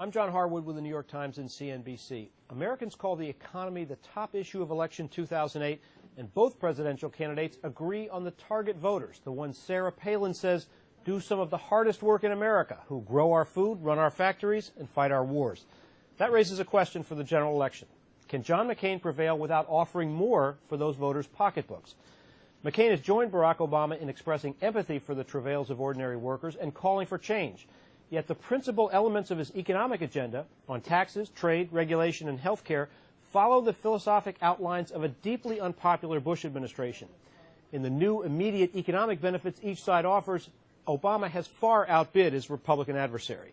I'm John Harwood with the New York Times and CNBC. Americans call the economy the top issue of election 2008, and both presidential candidates agree on the target voters, the ones Sarah Palin says do some of the hardest work in America, who grow our food, run our factories, and fight our wars. That raises a question for the general election. Can John McCain prevail without offering more for those voters' pocketbooks? McCain has joined Barack Obama in expressing empathy for the travails of ordinary workers and calling for change. Yet the principal elements of his economic agenda on taxes, trade, regulation, and health care follow the philosophic outlines of a deeply unpopular Bush administration. In the new immediate economic benefits each side offers, Obama has far outbid his Republican adversary.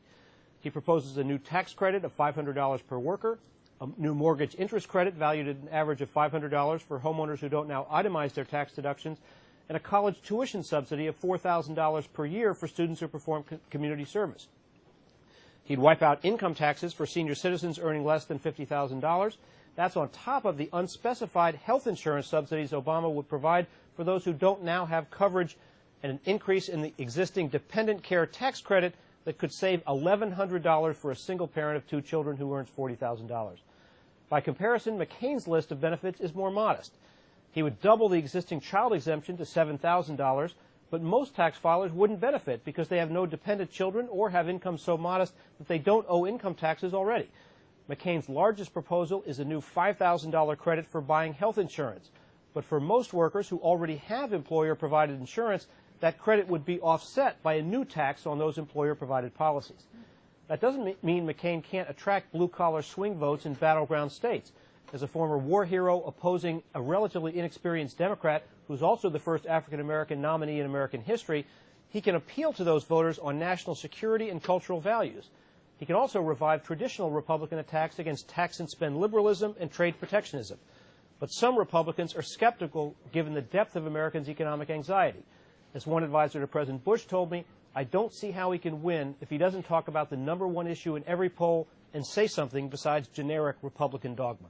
He proposes a new tax credit of $500 per worker, a new mortgage interest credit valued at an average of $500 for homeowners who don't now itemize their tax deductions, and a college tuition subsidy of $4,000 per year for students who perform community service. He'd wipe out income taxes for senior citizens earning less than $50,000. That's on top of the unspecified health insurance subsidies Obama would provide for those who don't now have coverage, and an increase in the existing dependent care tax credit that could save $1,100 for a single parent of two children who earns $40,000. By comparison, McCain's list of benefits is more modest. He would double the existing child exemption to $7,000, but most tax filers wouldn't benefit because they have no dependent children or have income so modest that they don't owe income taxes already. McCain's largest proposal is a new $5,000 credit for buying health insurance. But for most workers who already have employer-provided insurance, that credit would be offset by a new tax on those employer-provided policies. That doesn't mean McCain can't attract blue-collar swing votes in battleground states. As a former war hero opposing a relatively inexperienced Democrat who's also the first African-American nominee in American history, he can appeal to those voters on national security and cultural values. He can also revive traditional Republican attacks against tax and spend liberalism and trade protectionism. But some Republicans are skeptical given the depth of Americans' economic anxiety. As one advisor to President Bush told me, I don't see how he can win if he doesn't talk about the #1 issue in every poll and say something besides generic Republican dogma.